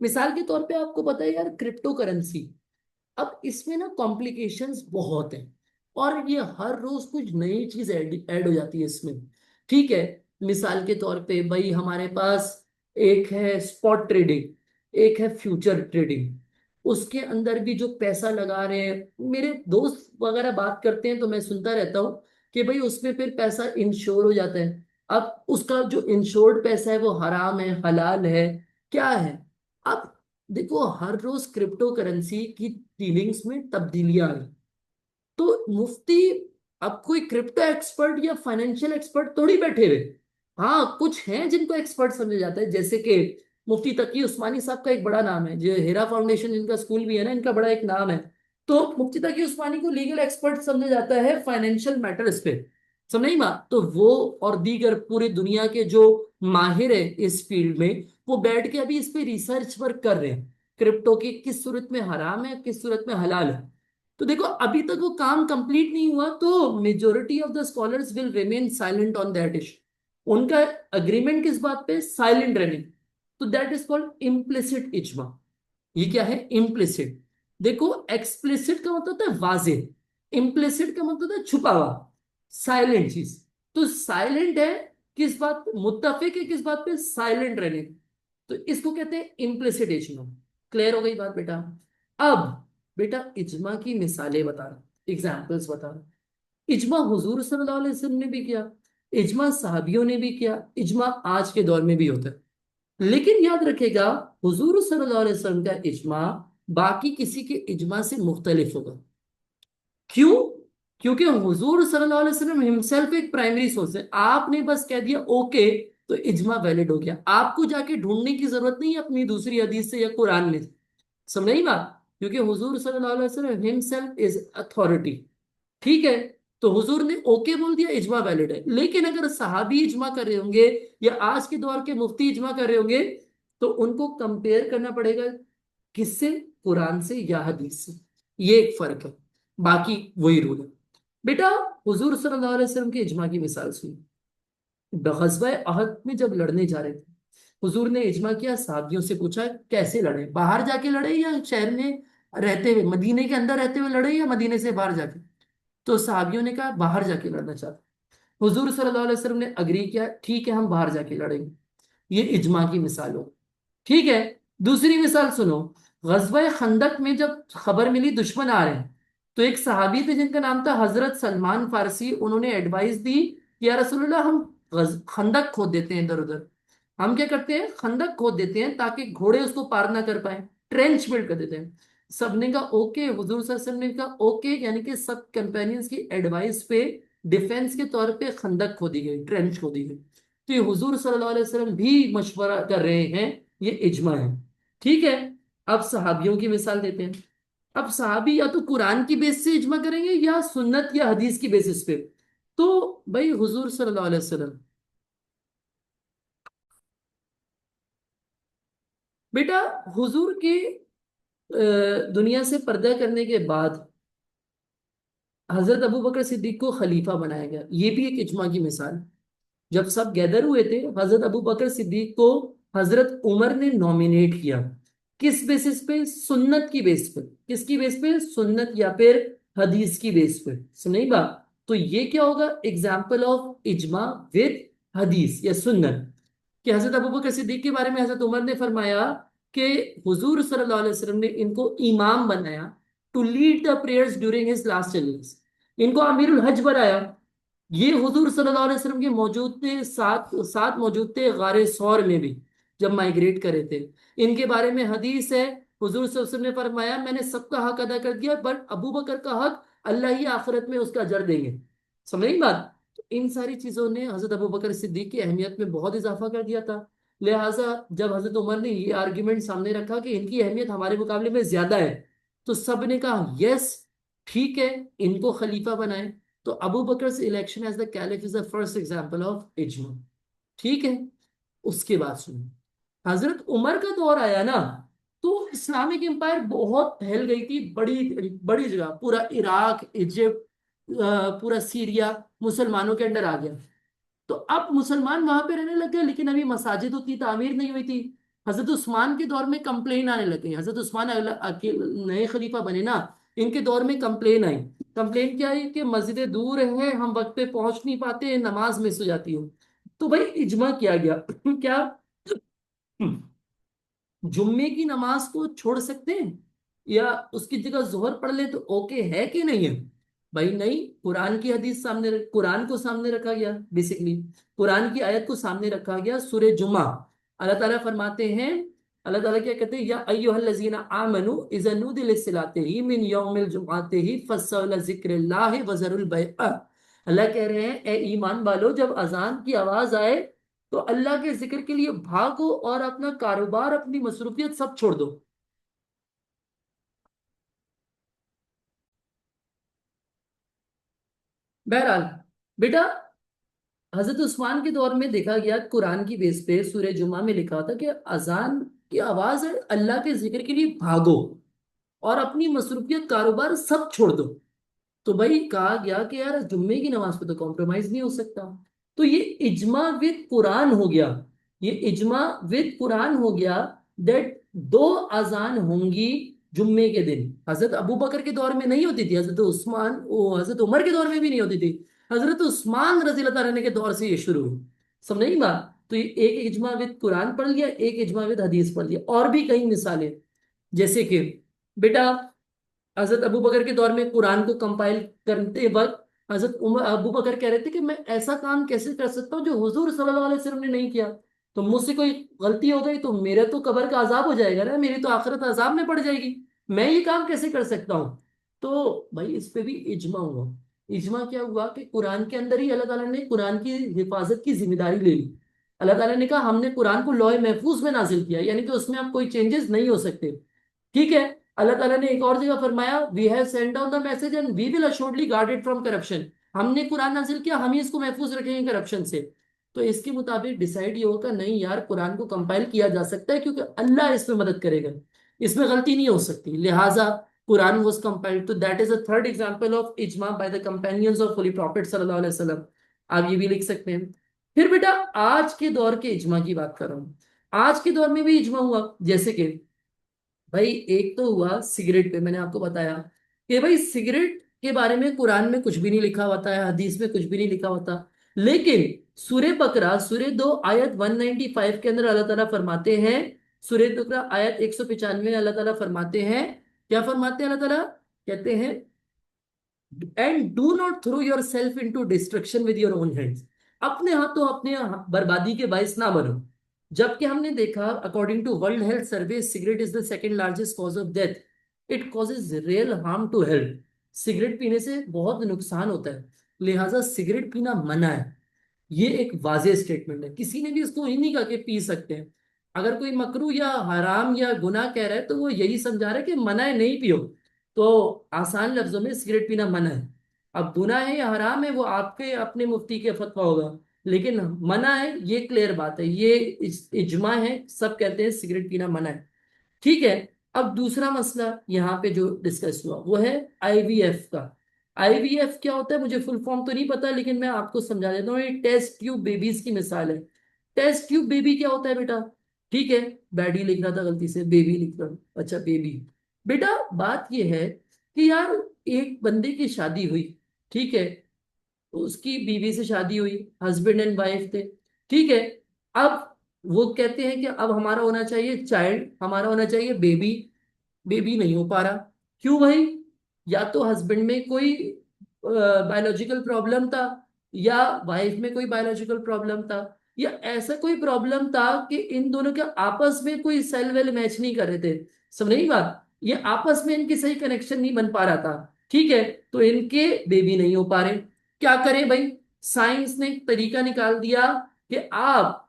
मिसाल के तौर पे आपको पता है यार, क्रिप्टो करेंसी। अब इसमें ना कॉम्प्लिकेशंस बहुत हैं, और ये हर रोज कुछ नई चीज ऐड हो जाती है इसमें। ठीक है? मिसाल के तौर पे भाई हमारे पास एक है स्पॉट ट्रेडिंग, एक है फ्यूचर ट्रेडिंग। उसके अंदर भी जो पैसा लगा रहे हैं, मेरे दोस्त वगैरह बात करते हैं तो मैं सुनता रहता हूँ कि भाई उसमें फिर पैसा इंश्योर हो जाता है। अब उसका जो इंश्योर्ड पैसा है वो हराम है, हलाल है, क्या है? अब देखो, हर रोज क्रिप्टो करेंसी की डीलिंग्स में तब्दीलियां आई। तो मुफ्ती अब कोई क्रिप्टो एक्सपर्ट या फाइनेंशियल एक्सपर्ट थोड़ी बैठे हुए। हाँ, कुछ हैं जिनको एक्सपर्ट समझा जाता है, जैसे कि मुफ्ती तकी उस्मानी साहब का एक बड़ा नाम है, जो हेरा फाउंडेशन जिनका स्कूल भी है ना, इनका बड़ा एक नाम है। तो मुफ्ती तकी उस्मानी को लीगल एक्सपर्ट समझा जाता है फाइनेंशियल मैटर्स पे। समझ नहीं माँ? तो वो और दीगर पूरी दुनिया के जो माहिर है इस फील्ड में, वो बैठ के अभी इस पे रिसर्च वर्क कर रहे हैं, क्रिप्टो की किस सूरत में हराम है, किस सूरत में हलाल है। तो देखो, अभी तक वो काम कंप्लीट नहीं हुआ, तो majority of the scholars will remain silent on that issue. उनका अग्रीमेंट किस बात पे? साइलेंट रहने। तो दैट इज कॉल्ड इम्प्लिसिट इजमा। ये क्या है? इम्प्लिसिट। देखो, एक्सप्लिसिट का मतलब होता है वाजे, इम्प्लिसिट का मतलब होता है छुपा हुआ, साइलेंट चीज। तो साइलेंट है किस बात पे? मुत्तफिक है किस बात पे? साइलेंट रहने। तो इसको कहते हैं इम्प्लिसिट इजमा। क्लियर हो गई बात बेटा? अब बेटा इजमा की मिसालें बता रहा, एग्जाम्पल्स बता रहा। इजमा हुजूर सल्लल्लाहु अलैहि वसल्लम ने भी किया, इजमा सहाबियों ने भी किया, इजमा आज के दौर में भी होता है। लेकिन याद रखेगा, हुजूर सल्लल्लाहु अलैहि वसल्लम का इजमा बाकी किसी के इजमा से मुख्तलिफ होगा। क्यों? क्योंकि हुजूर सल्लल्लाहु अलैहि वसल्लम हिमसेल्फ एक प्राइमरी सोर्स है। आपने बस कह दिया ओके, तो इजमा वैलिड हो गया। आपको जाके ढूंढने की जरूरत नहीं है अपनी दूसरी हदीस से या कुरान में। समझ नहीं बात? क्योंकि हुजूर सल्लल्लाहु अलैहि वसल्लम हिमसेल्फ इज अथॉरिटी। ठीक है? तो हुजूर ने ओके बोल दिया, इजमा वैलिड है। लेकिन अगर सहाबी इजमा कर रहे होंगे या आज के दौर के मुफ्ती इजमा कर रहे होंगे, तो उनको कंपेयर करना पड़ेगा किससे? कुरान से या हदीस से। ये एक फर्क है, बाकी वही रूल है। बेटा, हुजूर सल्लल्लाहु अलैहि वसल्लम के इजमा की मिसाल सुनी। गज़वा अहद में जब लड़ने जा रहे थे, हुजूर ने इजमा किया, साहबियों से पूछा कैसे लड़े, बाहर जाके लड़े या शहर में रहते हुए, मदीने के अंदर रहते हुए लड़े या मदीने से बाहर जाके? तो साहबियों ने कहा बाहर जाके लड़ना चाहते। हुजूर सल्लल्लाहु अलैहि वसल्लम ने अग्री किया, ठीक है हम बाहर जाके लड़ेंगे। ये इजमा की मिसाल हो। ठीक है? दूसरी मिसाल सुनो। गज़वा खंदक में जब खबर मिली दुश्मन आ रहे हैं, तो एक सहाबी थे जिनका नाम था हजरत सलमान फारसी। उन्होंने एडवाइस दी कि या रसूलुल्लाह, हम खंदक खोद देते हैं इधर उधर। हम क्या करते हैं? खंदक खोद देते हैं ताकि घोड़े उसको पार ना कर पाए, ट्रेंच बिल्ड कर देते हैं। सबने कहा ओके, हुजूर सल्लल्लाहु अलैहि वसल्लम ने कहा ओके, यानी कि सब कंपेनियंस की एडवाइस पे डिफेंस के तौर पे खंदक खोदी गई, ट्रेंच खोदी गई। तो ये हुजूर सल्लल्लाहु अलैहि वसल्लम भी मशवरा कर रहे हैं, ये इजमा है। ठीक है? अब सहाबियों की मिसाल देते हैं। अब सहाबी या तो कुरान की बेस से इजमा करेंगे या सुन्नत या हदीस की बेसिस पे। तो भाई हुजूर सल्लल्लाहु अलैहि वसल्लम, बेटा हुजूर के दुनिया से पर्दा करने के बाद हजरत अबू बकर सिद्दीक को खलीफा बनाया गया, ये भी एक इजमा की मिसाल है। जब सब गैदर हुए थे, हजरत अबू बकर सिद्दीक को हजरत उमर ने नॉमिनेट किया। किस बेसिस पे? सुन्नत की बेस पे। किसकी बेस पे? सुन्नत या फिर हदीस की बेस पे। सुन नहीं बात? तो ये क्या होगा? एग्जाम्पल ऑफ इजमा विद हदीस या सुन्नत। कि हजरत अबू बकर सिद्दीक के बारे में हजरत उमर ने फरमाया कि हुजूर सल्लल्लाहु अलैहि वसल्लम ने इनको इमाम बनाया, to lead the prayers during his last illness. इनको अमीरुल हज बनाया। ये हुजूर सल्लल्लाहु अलैहि वसल्लम के मौजूद थे, साथ साथ मौजूद थे गारे सौर में भी, जब माइग्रेट करे थे। इनके बारे में हदीस है, हुजूर सल्लल्लाहु अलैहि वसल्लम ने फरमाया मैंने सबका हक अदा कर दिया, बट अबू बकर का हक अल्लाह ही आखिरत में उसका अजर देंगे। समझ रही बात? तो इन सारी चीजों ने हजरत अबू बकर सिद्दीक की अहमियत में बहुत इजाफा कर दिया था। लिहाजा जब हजरत उमर ने ये आर्ग्यूमेंट सामने रखा कि इनकी अहमियत हमारे मुकाबले में ज्यादा है, तो सब ने कहा यस, ठीक है, इनको खलीफा बनाए। तो Abu Bakr election as the caliph is the first example of इजमा। ठीक है? उसके बाद सुनो, हजरत उमर का दौर आया ना, तो इस्लामिक एम्पायर बहुत फैल गई थी, बड़ी बड़ी जगह, पूरा इराक, इजिप्ट, पूरा सीरिया मुसलमानों के अंडर आ गया। तो अब मुसलमान वहां पे रहने लग गए, लेकिन अभी मसाजिद उतनी तामीर नहीं हुई थी। हजरत उस्मान के दौर में कंप्लेन आने लग गई। हजरत उस्मान नए खलीफा बने ना, इनके दौर में कंप्लेन आई। कंप्लेन क्या है कि मस्जिदें दूर हैं, हम वक्त पे पहुंच नहीं पाते, नमाज मिस हो जाती हो। तो भाई इजमा किया गया क्या जुम्मे की नमाज को छोड़ सकते हैं, या उसकी जगह जोहर पढ़ ले तो ओके है कि नहीं है? भाई नहीं, कुरान की हदीस सामने कुरान को सामने रखा गया, बेसिकली कुरान की आयत को सामने रखा गया। सूरह जुमा, अल्लाह ताला फरमाते हैं, अल्लाह ताला क्या कहते हैं, या अय्युहल्लज़ीना आमनू इज़ा नूदिया लिस्सलाति मिन यौमिल जुमअति फस्सौ इला ज़िक्रिल्लाहि व ज़रुल बैअ। अल्लाह कह रहे हैं, ए ईमान वालो, जब अजान की आवाज आए तो अल्लाह के जिक्र के लिए भागो और अपना कारोबार, अपनी मसरूफियत सब छोड़ दो। बहरहाल बेटा, हजरत उस्मान के दौर में देखा गया, कुरान की बेस पे सूरह जुमा में लिखा था कि अजान की आवाज है, अल्लाह के जिक्र के लिए भागो और अपनी मसरूफियत कारोबार सब छोड़ दो। तो भाई कहा गया कि यार जुम्मे की नमाज पे तो कॉम्प्रोमाइज नहीं हो सकता। तो ये इजमा विद कुरान हो गया, ये इजमा विद कुरान हो गया, दैट दो अजान होंगी जुम्मे के दिन। हजरत अबू बकर के दौर में नहीं होती थी, हजरत उस्मान ओ हजरत उमर के दौर में भी नहीं होती थी, हजरत उस्मान रजी अल्लाह तआला अन्हु के दौर से ये शुरू हुई। समझ नहीं बात? तो ये एक इजमा विद कुरान पढ़ लिया, एक इजमा विद हदीस पढ़ लिया। और भी कई मिसालें, जैसे कि बेटा हजरत अबू बकर के दौर में कुरान को कंपाइल करते वक्त हजरत उमर अबू बकर कह रहे थे कि मैं ऐसा काम कैसे कर सकता हूँ जो हुजूर सल्लल्लाहु अलैहि वसल्लम ने नहीं किया। तो मुझसे कोई गलती हो गई तो मेरे तो कब्र का अजाब हो जाएगा ना, मेरी तो आखिरत अजाब में पड़ जाएगी, मैं ये काम कैसे कर सकता हूँ? तो भाई इस पे भी इजमा हुआ। इजमा क्या हुआ कि कुरान के अंदर ही अल्लाह ताला ने कुरान की हिफाजत की जिम्मेदारी ले ली। अल्लाह ताला ने कहा हमने कुरान को लौह महफूज में नाजिल किया, यानी कि उसमें अब कोई चेंजेस नहीं हो सकते। ठीक है। अल्लाह ताला ने एक और जगह फरमाया, we have sent down the message and we will assuredly guard it from corruption. हमने कुरान नाजिल किया, हम ही इसको महफूज रखेंगे करप्शन से। तो इसके मुताबिक डिसाइड ये होगा, नहीं यार कुरान को कंपाइल किया जा सकता है, क्योंकि अल्लाह इसमें मदद करेगा, इसमें गलती नहीं हो सकती, लिहाजा कुरान वाज कंपाइल्ड। तो that is a third example of इजमा by the companions of holy prophet सल्लल्लाहु अलैहि वसल्लम। आप ये भी लिख सकते हैं। फिर बेटा आज के दौर के इजमा की बात कर रहा हूं। आज के दौर में भी इजमा हुआ, जैसे कि भाई एक तो हुआ सिगरेट पे, मैंने आपको बताया कि भाई सिगरेट के बारे में कुरान में कुछ भी नहीं लिखा होता है, हदीस में कुछ भी नहीं लिखा होता। लेकिन सूरह बकरा सूरह 2 आयत 195 के अंदर अल्लाह ताला फरमाते हैं, सूरह बकरा आयत 195 अल्लाह ताला फरमाते हैं, क्या फरमाते हैं अल्लाह ताला? कहते हैं, and do not throw yourself into destruction with your own hands. अपने हाथों अपने बर्बादी के बायस ना बनो। जबकि हमने देखा, according to world health survey, cigarette is the second largest cause of death. It causes real harm to health. Cigarette पीने से बहुत नुकसान होता है, लिहाजा सिगरेट पीना मना है। ये एक वाजे स्टेटमेंट है, किसी ने भी इसको ही नहीं कहा कि पी सकते हैं। अगर कोई मकरू या हराम या गुनाह कह रहा है तो वो यही समझा रहा है कि मना है, नहीं पियो। तो आसान लफ्जों में सिगरेट पीना मना है। अब गुनाह है या हराम है वो आपके अपने मुफ्ती के फतवा होगा, लेकिन मना है ये क्लियर बात है, ये इज्मा है, सब कहते हैं सिगरेट पीना मना है। ठीक है। अब दूसरा मसला यहाँ पे जो डिस्कस हुआ वो है आईवीएफ का। आईवीएफ क्या होता है मुझे फुल फॉर्म तो नहीं पता, लेकिन मैं आपको समझा देता हूँ, ये टेस्ट ट्यूब बेबीज की मिसाल है। टेस्ट ट्यूब बेबी क्या होता है बेटा? ठीक है, बैडी लिख रहा था गलती से, बेबी लिख रहा हूँ, अच्छा बेबी। बेटा बात ये है कि यार एक बंदे की शादी हुई, ठीक है, उसकी बीवी से शादी हुई, हस्बैंड एंड वाइफ थे, ठीक है। अब वो कहते हैं कि अब हमारा होना चाहिए चाइल्ड, हमारा होना चाहिए बेबी। बेबी नहीं हो पा रहा, क्यों भाई? या तो हस्बैंड में कोई बायोलॉजिकल प्रॉब्लम था, या वाइफ में कोई बायोलॉजिकल प्रॉब्लम था, या ऐसा कोई प्रॉब्लम था कि इन दोनों के आपस में कोई सेल वेल मैच नहीं कर रहे थे। समझ नहीं बात? ये आपस में इनकी सही कनेक्शन नहीं बन पा रहा था, ठीक है। तो इनके बेबी नहीं हो पा रहे, क्या करें भाई? साइंस ने एक तरीका निकाल दिया कि आप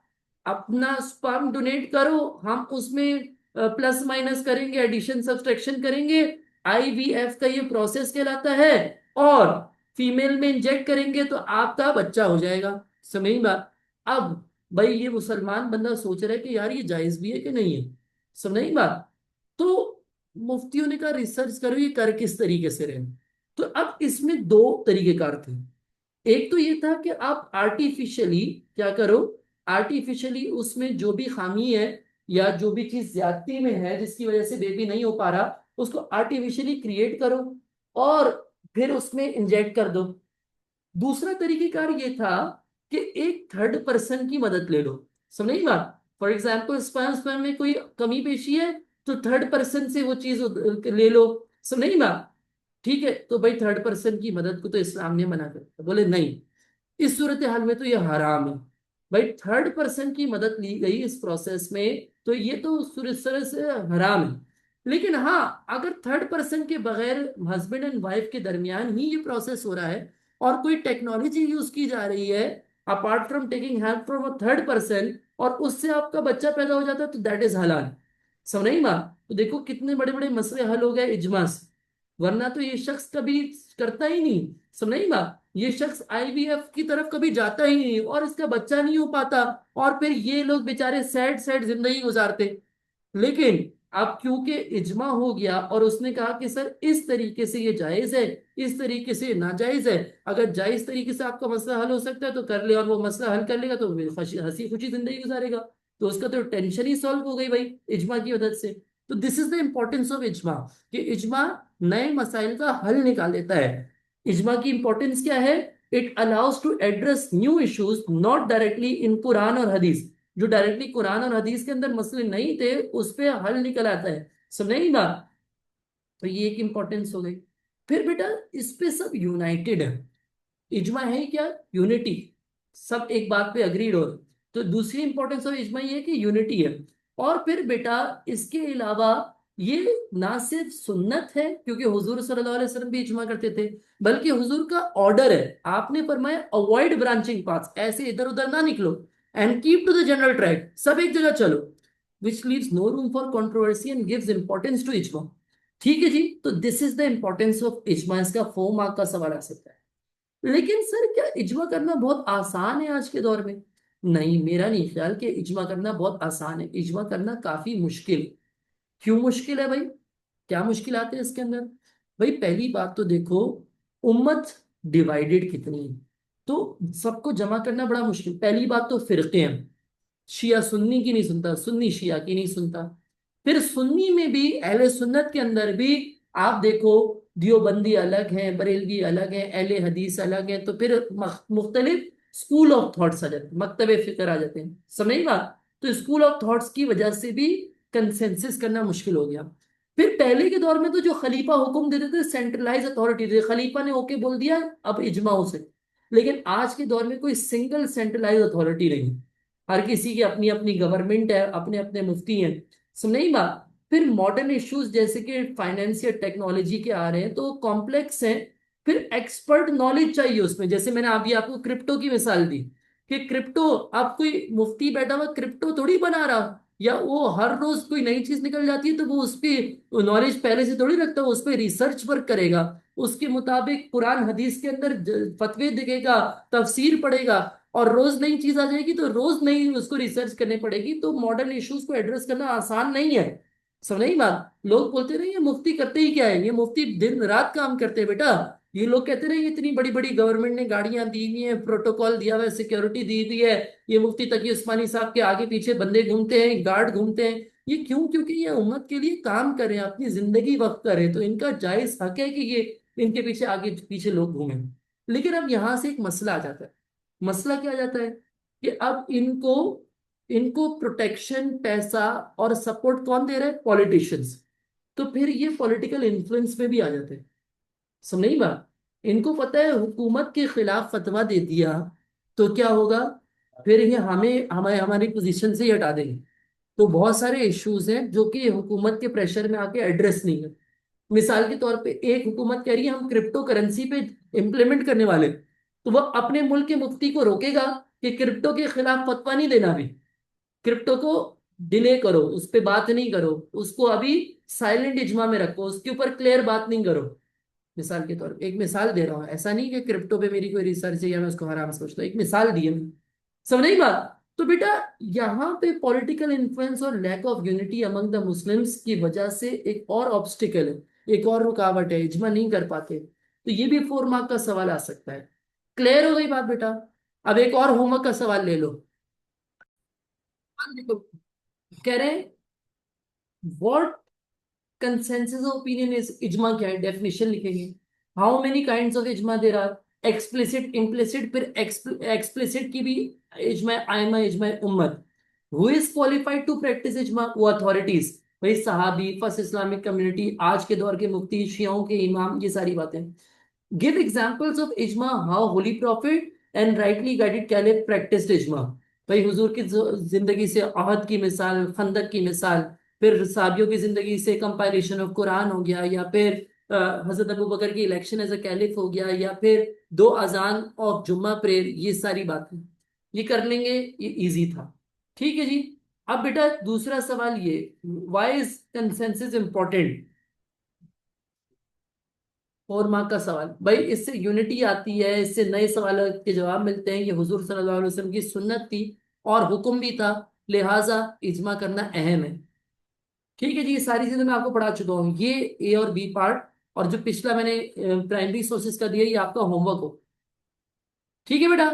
अपना स्पर्म डोनेट करो, हम उसमें प्लस माइनस करेंगे, एडिशन सब्सट्रैक्शन करेंगे, आईवीएफ का ये प्रोसेस कहलाता है, और फीमेल में इंजेक्ट करेंगे तो आपका बच्चा हो जाएगा। समझ बात? अब भाई ये मुसलमान बंदा सोच रहा है कि यार ये जायज भी है कि नहीं है, समझ नहीं बात। तो मुफ्तियों ने कहा रिसर्च करो ये कर किस तरीके से रहे। तो अब इसमें दो तरीकेकार थे। एक तो ये था कि आप आर्टिफिशियली क्या करो, आर्टिफिशियली उसमें जो भी खामी है या जो भी चीज ज्यादती में है जिसकी वजह से बेबी नहीं हो पा रहा, उसको आर्टिफिशियली क्रिएट करो और फिर उसमें इंजेक्ट कर दो। दूसरा तरीकेकार ये था कि एक थर्ड पर्सन की मदद ले लो। समझ नहीं बात। फॉर एग्जाम्पल स्पर्म स्पर्म में कोई कमी पेशी है तो थर्ड पर्सन से वो चीज ले लो। समझ नहीं बात। ठीक है, तो भाई थर्ड पर्सन की मदद को तो इस्लाम ने मना कर दिया, बोले नहीं, इस सूरत हाल में तो ये हराम है। भाई थर्ड पर्सन की मदद ली गई इस प्रोसेस में तो ये तो सूरत तरह से हराम है। लेकिन हाँ, अगर थर्ड पर्सन के बगैर हस्बैंड एंड वाइफ के दरमियान ही ये प्रोसेस हो रहा है और कोई टेक्नोलॉजी यूज की जा रही है apart from taking help from a third person और उससे आपका बच्चा पैदा हो जाता है तो दैट इज हलाल। समझ नहीं बात। तो देखो कितने बड़े बड़े मसले हल हो गए इजमा से। वरना तो ये शख्स कभी करता ही नहीं। समझ नहीं बात। ये शख्स आईवीएफ की तरफ कभी जाता ही नहीं और इसका बच्चा नहीं हो पाता और फिर ये लोग बेचारे सैड सैड जिंदगी गुजारते। लेकिन अब क्योंकि इजमा हो गया और उसने कहा कि सर इस तरीके से ये जायज है, इस तरीके से नाजायज है, अगर जायज तरीके से आपका मसला हल हो सकता है तो कर ले और वो मसला हल कर लेगा तो हंसी खुशी जिंदगी गुजारेगा। तो उसका तो टेंशन ही सॉल्व हो गई भाई इजमा की मदद से। तो this is the importance of इजमा कि इजमा नए मसाइल का हल निकाल देता है। इजमा की इंपॉर्टेंस क्या है? It allows to address new issues not directly in Quran और हदीस। जो डायरेक्टली कुरान और हदीस के अंदर मसले नहीं थे उस पे हल निकल आता है। समझ नहीं बात। तो ये एक इंपॉर्टेंस हो गई। फिर बेटा इस पे सब यूनाइटेड है। इजमा है क्या? यूनिटी। सब एक बात पे अग्रीड हो। तो दूसरी इंपॉर्टेंस ऑफ इजमा ये है कि यूनिटी है। और फिर बेटा इसके अलावा ये ना सिर्फ सुन्नत है क्योंकि हुजूर सल्लल्लाहु अलैहि वसल्लम भी इजमा करते थे, बल्कि हुजूर का ऑर्डर है। आपने फरमाया अवॉइड ब्रांचिंग पाथ्स, ऐसे इधर उधर ना निकलो and keep to the general track, सब एक जगह चलो, which leaves no room for controversy and gives importance to इजमा। ठीक है जी, तो this is the importance of इजमा। इसका 4 मार्क का सवाल आ सकता है। लेकिन सर क्या इजमा करना बहुत आसान है आज के दौर में? नहीं, मेरा नहीं ख्याल कि इजमा करना बहुत आसान है। इजमा करना काफी मुश्किल। क्यों मुश्किल है भाई? क्या मुश्किल आते हैं इसके अंदर? भाई पहली बात तो देखो, उम्मत डिवाइडेड कितनी है। तो सबको जमा करना बड़ा मुश्किल। पहली बात तो फिरके हैं। शिया सुन्नी की नहीं सुनता, सुन्नी शिया की नहीं सुनता। फिर सुन्नी में भी अहले सुन्नत के अंदर भी आप देखो, दियोबंदी अलग हैं, बरेलवी अलग हैं, अहले हदीस अलग हैं। तो फिर मुख्तलिफ स्कूल ऑफ थॉट्स आ जाते हैं, मकतबे फिक्र आ जाते हैं। समझेगा। तो स्कूल ऑफ थॉट्स की वजह से भी कंसेंसस करना मुश्किल हो गया। फिर पहले के दौर में तो जो खलीफा हुक्म देते थे सेंट्रलाइज अथॉरिटी थे, खलीफा ने ओके बोल दिया, अब इजमा हो से। लेकिन आज के दौर में कोई सिंगल सेंट्रलाइज अथॉरिटी नहीं। हर किसी की अपनी अपनी गवर्नमेंट है, अपने अपने मुफ्ती हैं। सुन नहीं बात। फिर मॉडर्न इश्यूज जैसे कि फाइनेंस या टेक्नोलॉजी के आ रहे हैं तो कॉम्प्लेक्स हैं। फिर एक्सपर्ट नॉलेज चाहिए उसमें। जैसे मैंने अभी आपको क्रिप्टो की मिसाल दी कि क्रिप्टो, अब कोई मुफ्ती बैठा हुआ क्रिप्टो थोड़ी बना रहा, या वो हर रोज कोई नई चीज निकल जाती है तो वो उस पर नॉलेज पहले से थोड़ी रखता है, उस पर रिसर्च वर्क करेगा, उसके मुताबिक कुरान हदीस के अंदर फतवे देखेगा, तफसीर पढ़ेगा, और रोज नई चीज आ जाएगी तो रोज नई उसको रिसर्च करनी पड़ेगी। तो मॉडर्न इश्यूज को एड्रेस करना आसान नहीं है। समझ नहीं बात। लोग बोलते रहे ये मुफ्ती करते ही क्या है, ये मुफ्ती दिन रात काम करते हैं बेटा। ये लोग कहते रहे इतनी बड़ी बड़ी गवर्नमेंट ने गाड़ियां दी हुई है, प्रोटोकॉल दिया हुआ है, सिक्योरिटी दी हुई है, ये मुफ्ती तकी उस्मानी साहब के आगे पीछे बंदे घूमते हैं, गार्ड घूमते हैं। ये क्यों? क्योंकि ये उम्मत के लिए काम करें, अपनी जिंदगी वक्त करें, तो इनका जायज हक है कि ये इनके पीछे आगे पीछे लोग घूमें। लेकिन अब यहां से एक मसला आ जाता है। मसला क्या आ जाता है कि अब इनको इनको प्रोटेक्शन, पैसा और सपोर्ट कौन दे रहा है? पॉलिटिशियंस। तो फिर ये पॉलिटिकल इन्फ्लुएंस में भी आ जाते हैं। समझ नहीं बात। इनको पता है हुकूमत के खिलाफ फतवा दे दिया तो क्या होगा, फिर ये हमें हमें हमारी पोजीशन से ही हटा देंगे। तो बहुत सारे इश्यूज हैं जो कि हुकूमत के प्रेशर में आके एड्रेस नहीं है। मिसाल के तौर पे एक हुकूमत कह रही है हम क्रिप्टो करेंसी पे इम्प्लीमेंट करने वाले, तो वह अपने मुल्क के मुफ्ती को रोकेगा कि क्रिप्टो के खिलाफ फतवा नहीं देना। भी क्रिप्टो को डिले करो, उस पर बात नहीं करो, उसको अभी साइलेंट इजमा में रखो, उसके ऊपर क्लियर बात नहीं करो। मिसाल के तौर पे एक मिसाल दे रहा हूँ, ऐसा नहीं कि क्रिप्टो पे मेरी कोई रिसर्च है या मैं उसको हराम समझता हूँ, एक मिसाल दी है मैंने। समझ नहीं बात। तो बेटा यहाँ पे पॉलिटिकल इन्फ्लुएंस और lack of unity among the Muslims की वजह से एक और ऑब्स्टिकल है, एक और रुकावट है, इजमा नहीं कर पाते, तो ये भी 4 मार्क का सवाल आ सकता है। क्लियर हो गई बात बेटा? अब एक और होमवर्क का सवाल ले लो। देखो, कह रहे हैं what consensus of opinion is, इजमा क्या है, डेफिनेशन लिखेंगे। हाउ मेनी काइंड्स ऑफ इजमा देर आर, एक्सप्लिसिट इम्प्लिसिट, फिर एक्सप्लिसिट की भी इजमा, आयमा इजमा उम्मत। Who is qualified to practise इजमा, वो अथॉरिटीज, भाई सहाबी, फर्स्ट इस्लामिक कम्युनिटी, आज के दौर के मुफ्ती, शियाओं के इमाम, ये सारी बातें। गिव एग्जांपल्स ऑफ इजमा, how holy prophet and rightly guided caliph practised इजमा। भाई हुजूर की जिंदगी से अहद की मिसाल, खंदक की मिसाल, फिर साबियों की जिंदगी से कंपाइलेशन ऑफ कुरान हो गया, या फिर हजरत अबू बकर की इलेक्शन एज अ कैलिफ हो गया, या फिर 2 अजान और जुम्मा प्रेयर, ये सारी बातें ये कर लेंगे, ये इजी था। ठीक है जी। अब बेटा दूसरा सवाल ये, why is consensus important, 4 mark का सवाल। भाई इससे यूनिटी आती है, इससे नए सवाल के जवाब मिलते हैं, ये हुजूर सल्लल्लाहु अलैहि वसल्लम की सुन्नत थी और हुक्म भी था, लिहाजा इजमा करना अहम है। ठीक है जी, ये सारी चीजें मैं आपको पढ़ा चुका हूँ, ये ए और बी पार्ट, और जो पिछला मैंने प्राइमरी सोर्सेज का दिया, ये आपका होमवर्क हो। ठीक है बेटा।